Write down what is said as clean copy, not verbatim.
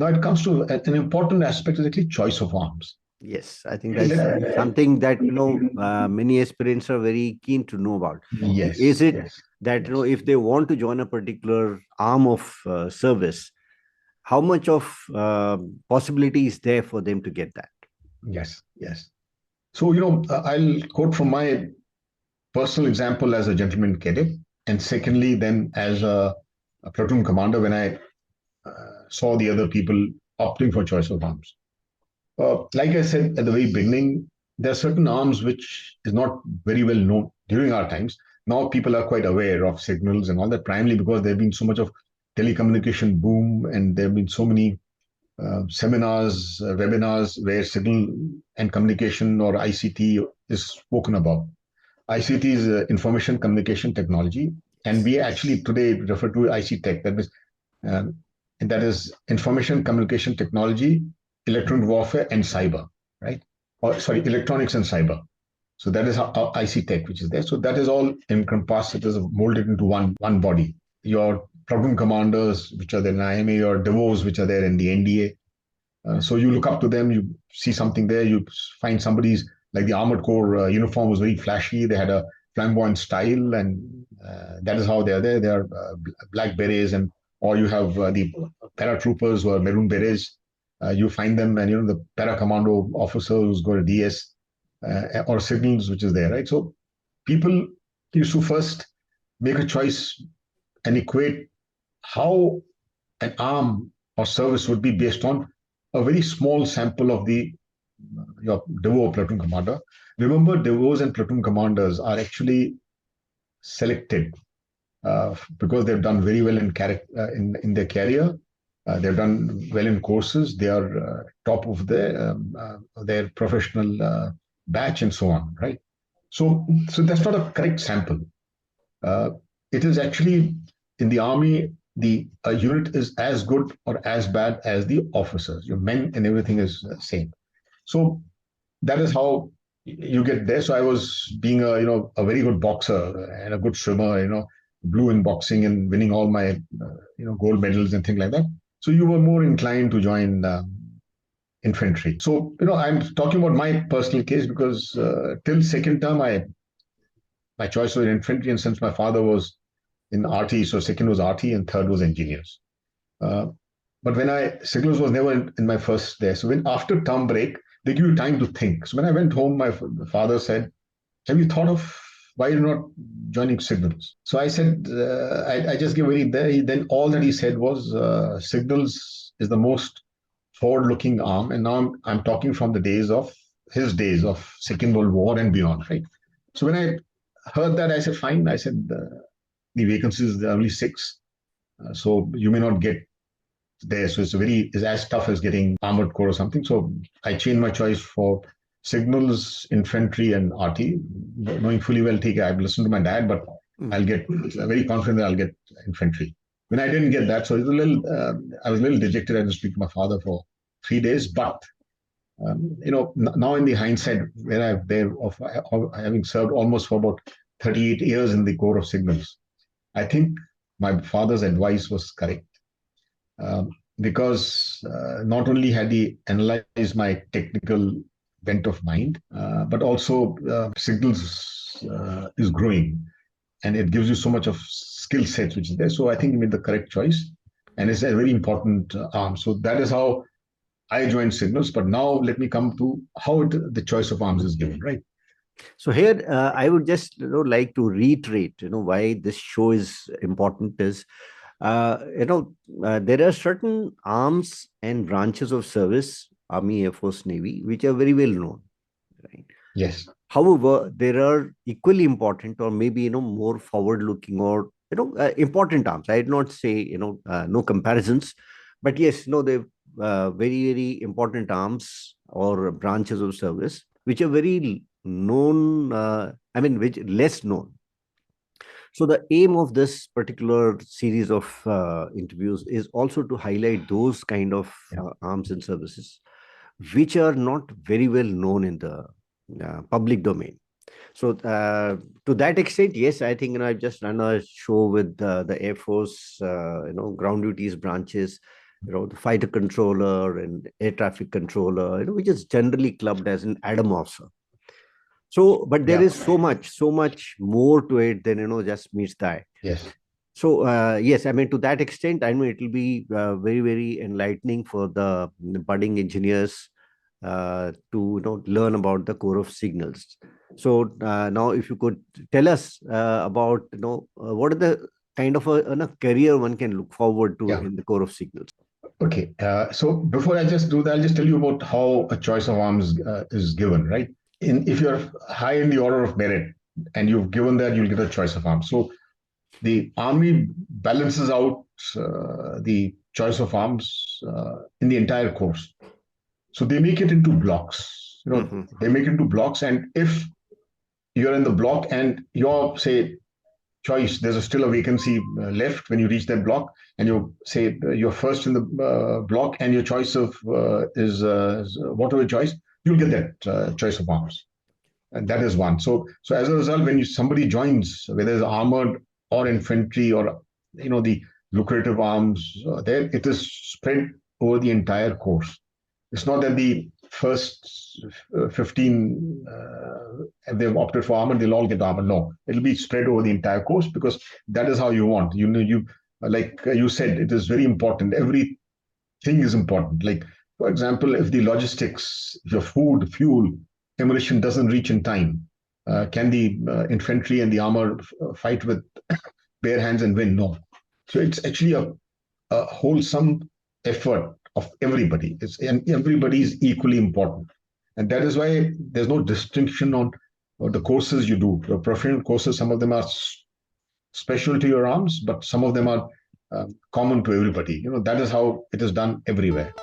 Now it comes to an important aspect is actually choice of arms. Yes, I think that's something that many aspirants are very keen to know about. Yes. Is it Yes. that if they want to join a particular arm of service, how much of possibility is there for them to get that? Yes. Yes. So I'll quote from my personal example as a gentleman cadet, and secondly, then as a platoon commander when I saw the other people opting for choice of arms. Like I said at the very beginning, there are certain arms which is not very well known during our times. Now people are quite aware of signals and all that, primarily because there have been so much of telecommunication boom, and there have been so many seminars, webinars where signal and communication or ICT is spoken about. ICT is information communication technology, and we actually today refer to IC Tech. That means, and that is information communication technology, electronic warfare, and cyber, right? Or sorry, electronics and cyber. So that is how IC Tech, which is there. So that is all encompassed. It is molded into one body. Your platoon commanders, which are there in IMA, your DEVOs, which are there in the NDA. So you look up to them, you see something there, you find somebody's, like the Armored Corps uniform was very flashy. They had a flamboyant style, and that is how they are there. They are black berets, and or you have the paratroopers who are maroon berets. You find them, and the para commando officer who's got a DS or signals, which is there, right? So people used to first make a choice and equate how an arm or service would be based on a very small sample of your DEVO or platoon commander. Remember, DEVOs and platoon commanders are actually selected because they've done very well in their career. They've done well in courses. They are top of their professional batch and so on, right? So that's not a correct sample. It is actually in the army, the unit is as good or as bad as the officers. Your men and everything is the same. So that is how you get there. So I was being a very good boxer and a good swimmer, blue in boxing and winning all my gold medals and things like that. So you were more inclined to join infantry. So I'm talking about my personal case because till second term my choice was infantry, and since my father was in RT, so second was RT and third was engineers. But when signals was never in my first day. So when after term break, they give you time to think. So when I went home, my father said, "Have you thought of why you're not joining signals?" So I said, I just gave then all that he said was signals is the most forward-looking arm. And now I'm talking from his days of Second World War and beyond, right? So when I heard that, I said, fine. I said, the vacancies are only 6. So you may not get there. So it's as tough as getting Armored Corps or something. So I changed my choice for signals, infantry, and RT, knowing fully well, I've listened to my dad, but I'm very confident that I'll get infantry. When I didn't get that, so I was a little dejected. I had to speak to my father for 3 days. But now in the hindsight, where having served almost for about 38 years in the Corps of Signals, I think my father's advice was correct. Because not only had he analyzed my technical bent of mind, but also signals is growing, and it gives you so much of skill sets which is there. So I think he made the correct choice, and it's a very important arm. So that is how I joined signals. But now let me come to how the choice of arms is given, right? So here I would just like to reiterate why this show is important is there are certain arms and branches of service, Army, Air Force, Navy, which are very well known, right? Yes. However, there are equally important or maybe more forward looking or important arms. I did not say no comparisons, but yes, they're very, very important arms or branches of service which are very known, which less known. So the aim of this particular series of interviews is also to highlight those kind of arms and services which are not very well known in the public domain. So to that extent, yes, I think I've just run a show with the Air Force, ground duties branches, the fighter controller and air traffic controller, which is generally clubbed as an Adam officer. So, but there is so much more to it than, just meets the eye. Yes. So, yes, I mean, to that extent, I know it will be very, very enlightening for the budding engineers to learn about the core of signals. So now, if you could tell us about what are the kind of a career one can look forward to in the core of signals. Okay, so before I just do that, I'll just tell you about how a choice of arms is given, right? If you're high in the order of merit and you've given that, you'll get a choice of arms. So the army balances out the choice of arms in the entire course. So they make it into blocks. They make it into blocks, and if you're in the block and your, say, choice, there's still a vacancy left when you reach that block, and you say you're first in the block, and your choice of is whatever choice, you'll get that choice of arms, and that is one. So as a result, when somebody joins, whether it's armored or infantry or the lucrative arms, there it is spread over the entire course. It's not that the first 15, if they've opted for armor, they'll all get armor. No, it'll be spread over the entire course, because that is how you want. Like you said, it is very important. Everything is important. Like, for example, if the logistics, your food, fuel, ammunition doesn't reach in time, can the infantry and the armor fight with bare hands and win? No. So it's actually a wholesome effort of everybody. And everybody is equally important. And that is why there's no distinction on the courses you do. The professional courses, some of them are special to your arms, but some of them are common to everybody. That is how it is done everywhere.